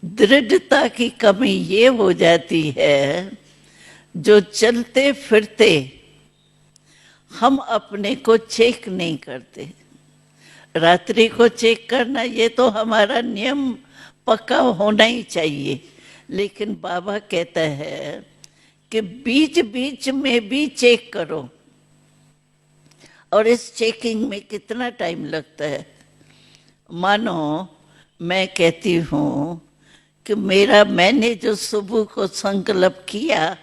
दृढ़ता की कमी ये हो जाती है, जो चलते फिरते हम अपने को चेक नहीं करते। रात्रि को चेक करना ये तो हमारा नियम पक्का होना ही चाहिए, लेकिन बाबा कहता है कि बीच बीच में भी चेक करो। और इस चेकिंग में कितना टाइम लगता है? मानो मैं कहती हूँ कि मैंने जो सुबह को संकल्प किया,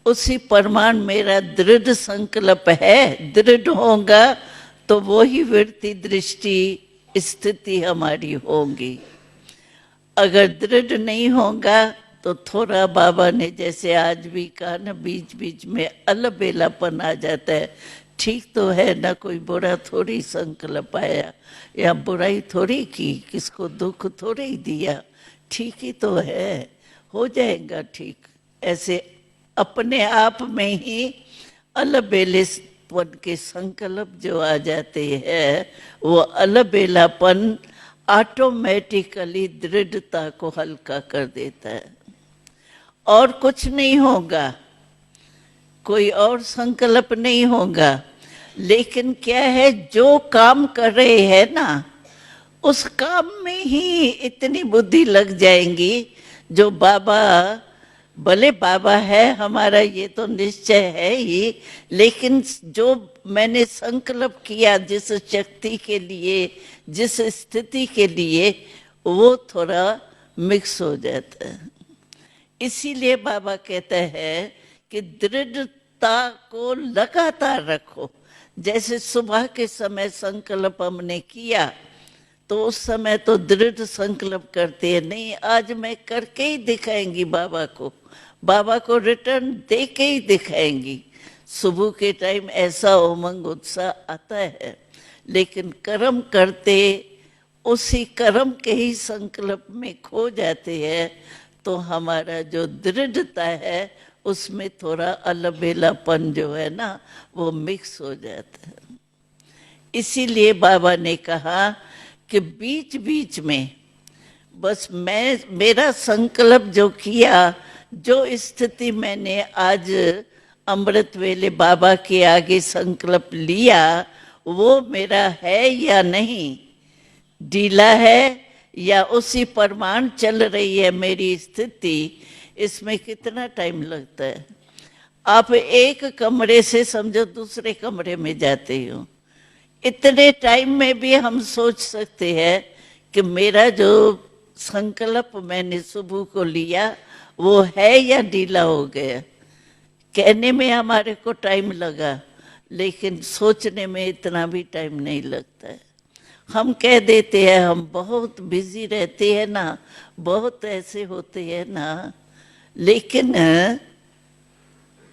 उसी प्रमाण मेरा दृढ़ संकल्प है। दृढ़ होगा तो वो ही वृत्ति दृष्टि स्थिति हमारी होगी। अगर दृढ़ नहीं होगा तो थोड़ा, बाबा ने जैसे आज भी कहा ना, बीच बीच में अलबेलापन आ जाता है। ठीक तो है ना, कोई बुरा थोड़ी संकल्प आया या बुराई थोड़ी की, किसको दुख थोड़ी दिया, ठीक ही तो है, हो जाएगा ठीक। ऐसे अपने आप में ही अलबेलेपन के संकल्प जो आ जाते हैं, वो अलबेलापन ऑटोमेटिकली दृढ़ता को हल्का कर देता है। और कुछ नहीं होगा, कोई और संकल्प नहीं होगा, लेकिन क्या है, जो काम कर रहे हैं ना, उस काम में ही इतनी बुद्धि लग जाएंगी, जो बाबा, भले बाबा है हमारा, ये तो निश्चय है ही, लेकिन जो मैंने संकल्प किया जिस शक्ति के लिए, जिस स्थिति के लिए, वो थोड़ा मिक्स हो जाता है। इसीलिए बाबा कहता है कि दृढ़ता को लगातार रखो। जैसे सुबह के समय संकल्प हमने किया, तो उस समय तो दृढ़ संकल्प करते हैं, नहीं आज मैं करके ही दिखाएंगी बाबा को रिटर्न दे के ही दिखाएंगी। सुबह के टाइम ऐसा उमंग उत्साह आता है, लेकिन कर्म करते उसी कर्म के ही संकल्प में खो जाते हैं, तो हमारा जो दृढ़ता है उसमें थोड़ा अलबेलापन जो है ना, वो मिक्स हो जाता है। इसीलिए बाबा ने कहा कि बीच बीच में बस मेरा संकल्प जो किया, जो स्थिति मैंने आज अमृत वेले बाबा के आगे संकल्प लिया, वो मेरा है या नहीं, ढीला है या उसी प्रमाण चल रही है मेरी स्थिति, इसमें कितना टाइम लगता है। आप एक कमरे से समझो दूसरे कमरे में जाते हो, इतने टाइम में भी हम सोच सकते हैं कि मेरा जो संकल्प मैंने सुबह को लिया वो है या ढीला हो गया। कहने में हमारे को टाइम लगा, लेकिन सोचने में इतना भी टाइम नहीं लगता है। हम कह देते हैं हम बहुत बिजी रहते हैं ना, बहुत ऐसे होते हैं ना, लेकिन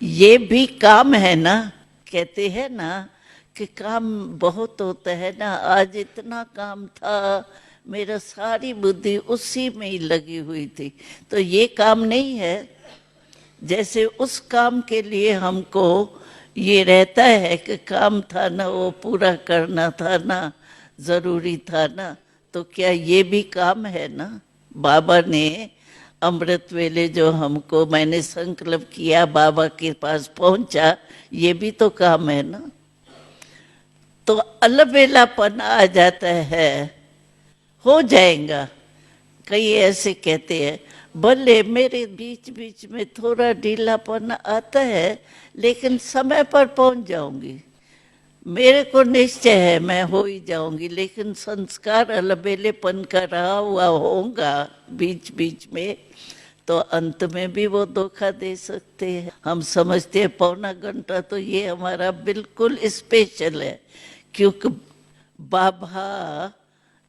ये भी काम है ना। कहते हैं ना कि काम बहुत होता है ना, आज इतना काम था, मेरा सारी बुद्धि उसी में ही लगी हुई थी, तो ये काम नहीं है। जैसे उस काम के लिए हमको ये रहता है कि काम था ना, वो पूरा करना था ना, जरूरी था ना, तो क्या ये भी काम है ना। बाबा ने अमृत वेले जो हमको, मैंने संकल्प किया बाबा के पास पहुंचा, ये भी तो काम है ना। तो अलबेलापन आ जाता है, हो जाएगा। कई ऐसे कहते हैं भले मेरे बीच बीच में थोड़ा ढीलापन आता है, लेकिन समय पर पहुंच जाऊंगी, मेरे को निश्चय है मैं हो ही जाऊंगी, लेकिन संस्कार अलबेलेपन का रहा हुआ होगा बीच बीच में, तो अंत में भी वो धोखा दे सकते हैं। हम समझते हैं पौना घंटा तो ये हमारा बिल्कुल स्पेशल है, क्योंकि बाबा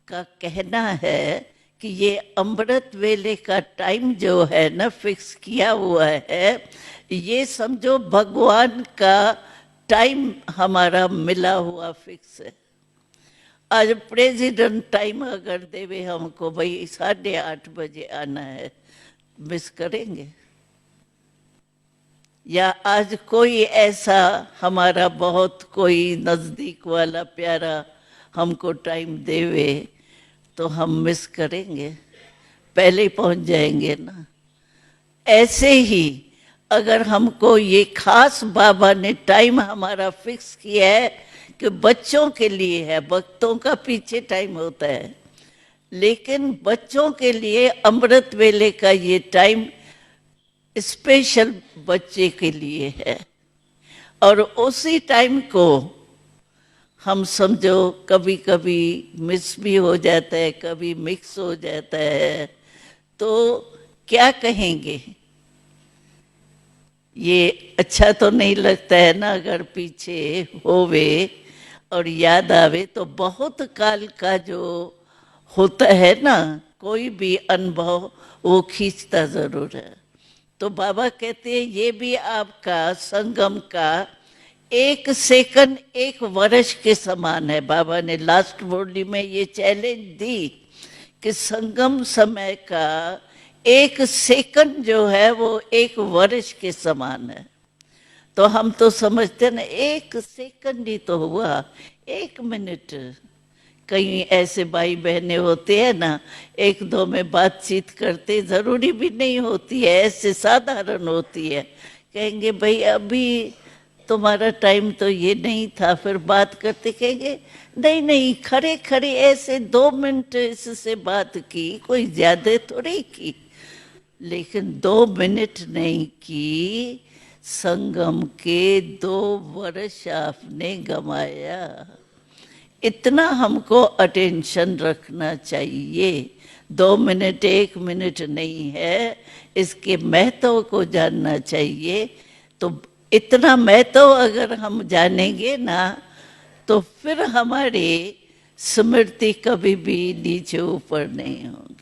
का कहना है कि ये अमृत वेले का टाइम जो है ना, फिक्स किया हुआ है, ये समझो भगवान का टाइम हमारा मिला हुआ फिक्स है। आज प्रेसिडेंट टाइम अगर देवे हमको, भाई 8:30 बजे आना है, मिस करेंगे? या आज कोई ऐसा हमारा बहुत कोई नजदीक वाला प्यारा हमको टाइम देवे, तो हम मिस करेंगे? पहले पहुंच जाएंगे ना। ऐसे ही अगर हमको ये खास बाबा ने टाइम हमारा फिक्स किया है कि बच्चों के लिए है, भक्तों का पीछे टाइम होता है, लेकिन बच्चों के लिए अमृत वेले का ये टाइम स्पेशल बच्चे के लिए है। और उसी टाइम को हम समझो कभी कभी मिस भी हो जाता है, कभी मिक्स हो जाता है, तो क्या कहेंगे? ये अच्छा तो नहीं लगता है ना, अगर पीछे होवे और याद आवे तो बहुत काल का जो होता है ना कोई भी अनुभव, वो खींचता जरूर है। तो बाबा कहते हैं ये भी आपका संगम का 1 सेकंड 1 वर्ष के समान है। बाबा ने लास्ट बोली में ये चैलेंज दी कि संगम समय का 1 सेकंड जो है वो 1 वर्ष के समान है। तो हम तो समझते ना 1 सेकंड ही तो हुआ, 1 मिनट। कई ऐसे भाई बहने होते हैं ना, एक दो में बातचीत करते, जरूरी भी नहीं होती है, ऐसे साधारण होती है, कहेंगे भाई अभी तुम्हारा टाइम तो ये नहीं था, फिर बात करते कहेंगे नहीं नहीं, खड़े खड़े ऐसे 2 मिनट इससे बात की, कोई ज्यादा थोड़ी की, लेकिन 2 मिनट नहीं की, संगम के 2 वर्ष आपने गमाया। इतना हमको अटेंशन रखना चाहिए। 2 मिनट 1 मिनट नहीं है, इसके महत्व को जानना चाहिए। तो इतना महत्व अगर हम जानेंगे ना, तो फिर हमारी स्मृति कभी भी नीचे ऊपर नहीं होगी।